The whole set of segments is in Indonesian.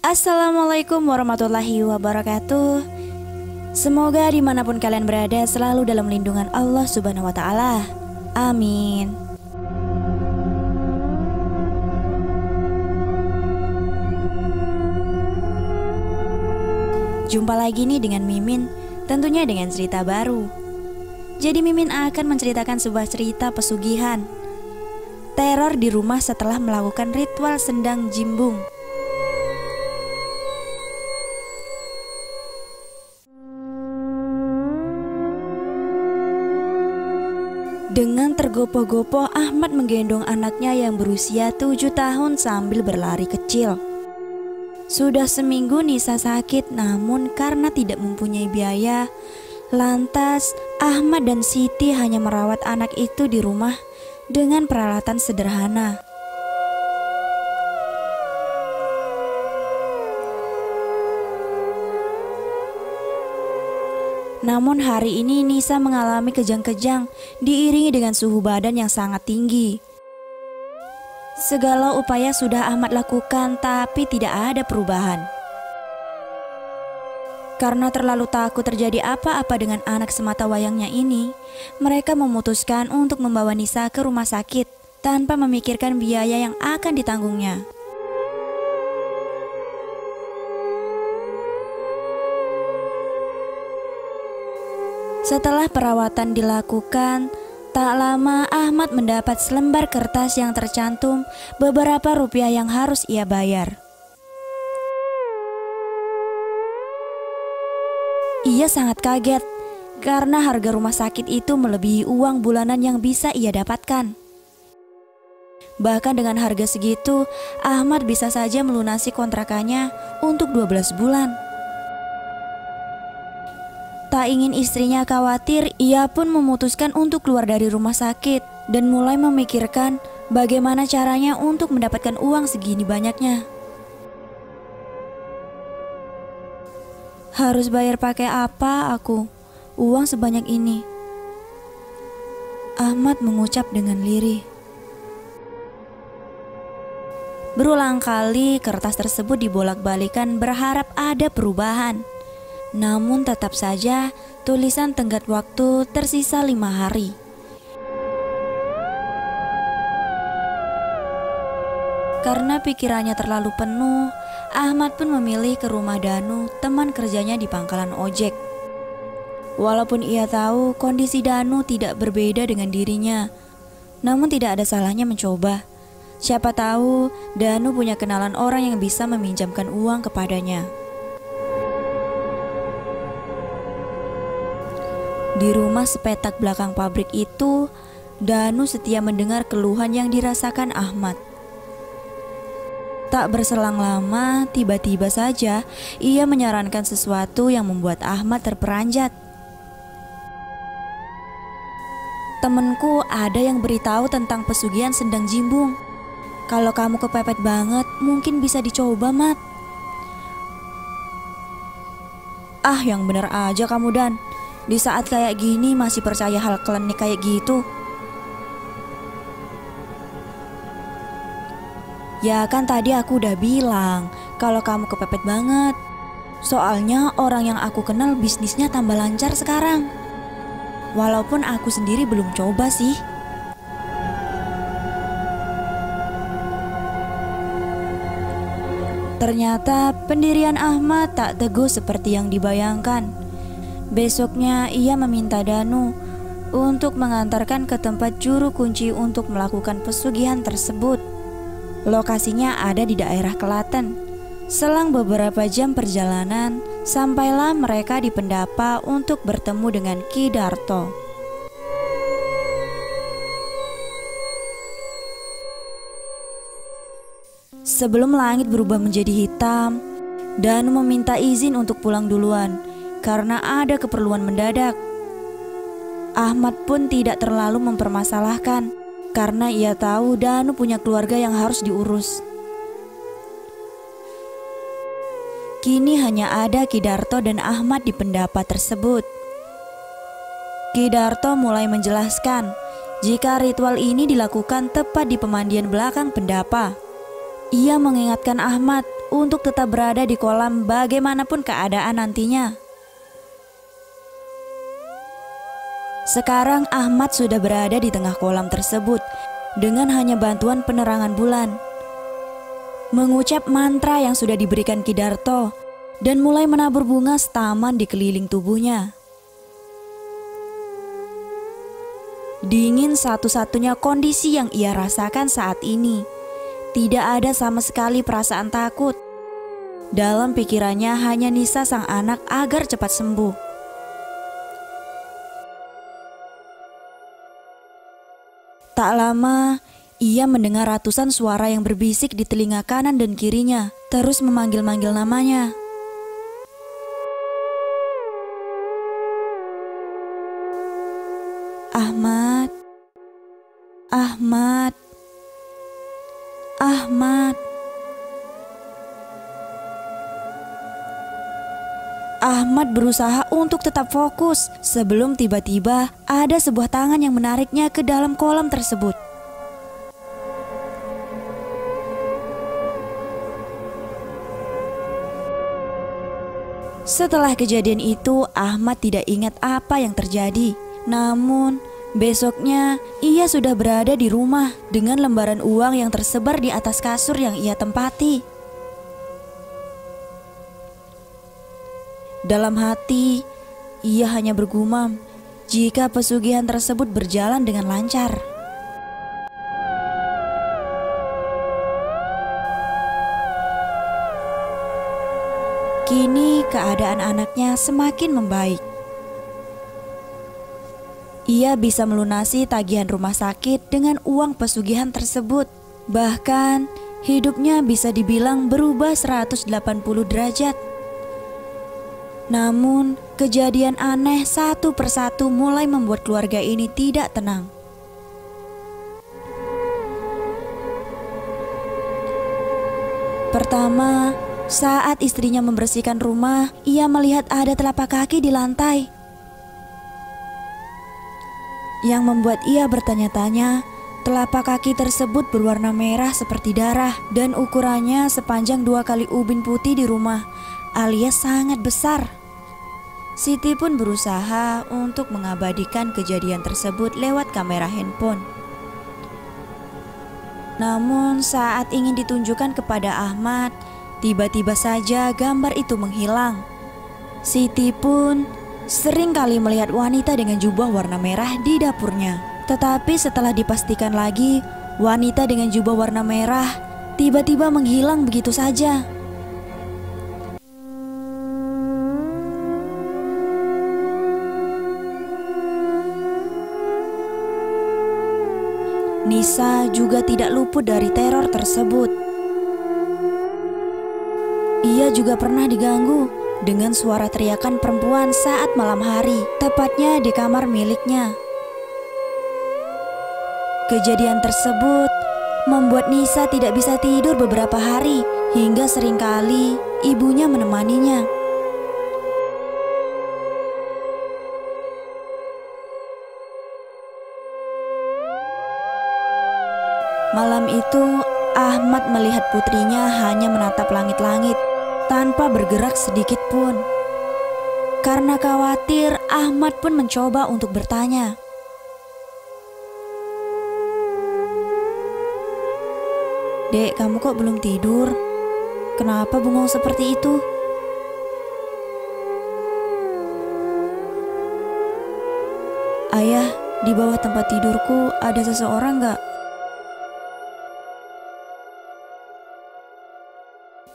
Assalamualaikum warahmatullahi wabarakatuh. Semoga dimanapun kalian berada selalu dalam lindungan Allah Subhanahu wa Ta'ala. Amin. Jumpa lagi nih dengan Mimin, tentunya dengan cerita baru. Jadi Mimin akan menceritakan sebuah cerita pesugihan teror di rumah setelah melakukan ritual sendang jimbung. Dengan tergopoh-gopoh, Ahmad menggendong anaknya yang berusia 7 tahun sambil berlari kecil. Sudah seminggu Nisa sakit, namun karena tidak mempunyai biaya, lantas Ahmad dan Siti hanya merawat anak itu di rumah dengan peralatan sederhana. Namun hari ini Nisa mengalami kejang-kejang diiringi dengan suhu badan yang sangat tinggi. Segala upaya sudah Ahmad lakukan tapi tidak ada perubahan. Karena terlalu takut terjadi apa-apa dengan anak semata wayangnya ini, mereka memutuskan untuk membawa Nisa ke rumah sakit tanpa memikirkan biaya yang akan ditanggungnya. Setelah perawatan dilakukan, tak lama Ahmad mendapat selembar kertas yang tercantum beberapa rupiah yang harus ia bayar. Ia sangat kaget karena harga rumah sakit itu melebihi uang bulanan yang bisa ia dapatkan. Bahkan dengan harga segitu, Ahmad bisa saja melunasi kontrakannya untuk 12 bulan. Tak ingin istrinya khawatir, ia pun memutuskan untuk keluar dari rumah sakit dan mulai memikirkan bagaimana caranya untuk mendapatkan uang segini banyaknya. Harus bayar pakai apa aku? Uang sebanyak ini. Ahmad mengucap dengan lirih. Berulang kali kertas tersebut dibolak-balikan berharap ada perubahan. Namun tetap saja tulisan tenggat waktu tersisa 5 hari. Karena pikirannya terlalu penuh, Ahmad pun memilih ke rumah Danu, teman kerjanya di pangkalan ojek. Walaupun ia tahu kondisi Danu tidak berbeda dengan dirinya, namun tidak ada salahnya mencoba. Siapa tahu Danu punya kenalan orang yang bisa meminjamkan uang kepadanya. Di rumah sepetak belakang pabrik itu, Danu setia mendengar keluhan yang dirasakan Ahmad. Tak berselang lama, tiba-tiba saja ia menyarankan sesuatu yang membuat Ahmad terperanjat. Temenku ada yang beritahu tentang pesugihan sendang jimbung. Kalau kamu kepepet banget, mungkin bisa dicoba, Mat. Ah, yang bener aja kamu, Dan. Di saat kayak gini masih percaya hal klinik kayak gitu. Ya kan tadi aku udah bilang kalau kamu kepepet banget. Soalnya orang yang aku kenal bisnisnya tambah lancar sekarang. Walaupun aku sendiri belum coba sih. Ternyata pendirian Ahmad tak teguh seperti yang dibayangkan. Besoknya ia meminta Danu untuk mengantarkan ke tempat juru kunci untuk melakukan pesugihan tersebut. Lokasinya ada di daerah Klaten. Selang beberapa jam perjalanan, sampailah mereka di Pendapa untuk bertemu dengan Ki Darto. Sebelum langit berubah menjadi hitam, Danu meminta izin untuk pulang duluan karena ada keperluan mendadak. Ahmad pun tidak terlalu mempermasalahkan karena ia tahu Danu punya keluarga yang harus diurus. Kini hanya ada Ki Darto dan Ahmad di Pendapa tersebut. Ki Darto mulai menjelaskan jika ritual ini dilakukan tepat di pemandian belakang Pendapa. Ia mengingatkan Ahmad untuk tetap berada di kolam bagaimanapun keadaan nantinya. Sekarang Ahmad sudah berada di tengah kolam tersebut dengan hanya bantuan penerangan bulan. Mengucap mantra yang sudah diberikan Ki Darto dan mulai menabur bunga setaman di keliling tubuhnya. Dingin satu-satunya kondisi yang ia rasakan saat ini. Tidak ada sama sekali perasaan takut. Dalam pikirannya hanya Nisa sang anak agar cepat sembuh. Tak lama, ia mendengar ratusan suara yang berbisik di telinga kanan dan kirinya, terus memanggil-manggil namanya. Ahmad, Ahmad, Ahmad. Ahmad berusaha untuk tetap fokus sebelum tiba-tiba ada sebuah tangan yang menariknya ke dalam kolam tersebut. Setelah kejadian itu, Ahmad tidak ingat apa yang terjadi. Namun, besoknya ia sudah berada di rumah dengan lembaran uang yang tersebar di atas kasur yang ia tempati. Dalam hati, ia hanya bergumam jika pesugihan tersebut berjalan dengan lancar. Kini keadaan anaknya semakin membaik. Ia bisa melunasi tagihan rumah sakit dengan uang pesugihan tersebut. Bahkan hidupnya bisa dibilang berubah 180 derajat. Namun, kejadian aneh satu persatu mulai membuat keluarga ini tidak tenang. Pertama, saat istrinya membersihkan rumah, ia melihat ada telapak kaki di lantai. Yang membuat ia bertanya-tanya, telapak kaki tersebut berwarna merah seperti darah dan ukurannya sepanjang 2 kali ubin putih di rumah, alias sangat besar. Siti pun berusaha untuk mengabadikan kejadian tersebut lewat kamera handphone. Namun saat ingin ditunjukkan kepada Ahmad, tiba-tiba saja gambar itu menghilang. Siti pun sering kali melihat wanita dengan jubah warna merah di dapurnya. Tetapi setelah dipastikan lagi, wanita dengan jubah warna merah tiba-tiba menghilang begitu saja. Nisa juga tidak luput dari teror tersebut. Ia juga pernah diganggu dengan suara teriakan perempuan saat malam hari, tepatnya di kamar miliknya. Kejadian tersebut membuat Nisa tidak bisa tidur beberapa hari, hingga seringkali ibunya menemaninya. Malam itu, Ahmad melihat putrinya hanya menatap langit-langit tanpa bergerak sedikit pun. Karena khawatir, Ahmad pun mencoba untuk bertanya. "Dek, kamu kok belum tidur? Kenapa bengong seperti itu?" "Ayah, di bawah tempat tidurku ada seseorang gak?"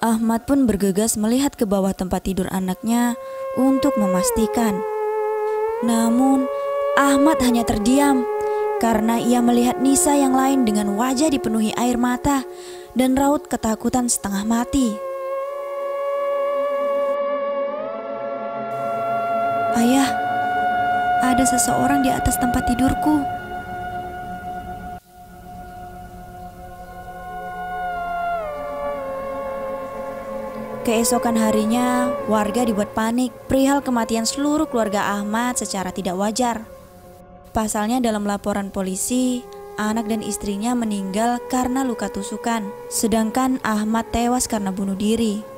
Ahmad pun bergegas melihat ke bawah tempat tidur anaknya untuk memastikan. Namun, Ahmad hanya terdiam karena ia melihat Nisa yang lain dengan wajah dipenuhi air mata dan raut ketakutan setengah mati. "Ayah, ada seseorang di atas tempat tidurku." Keesokan harinya, warga dibuat panik perihal kematian seluruh keluarga Ahmad secara tidak wajar. Pasalnya dalam laporan polisi, anak dan istrinya meninggal karena luka tusukan, sedangkan Ahmad tewas karena bunuh diri.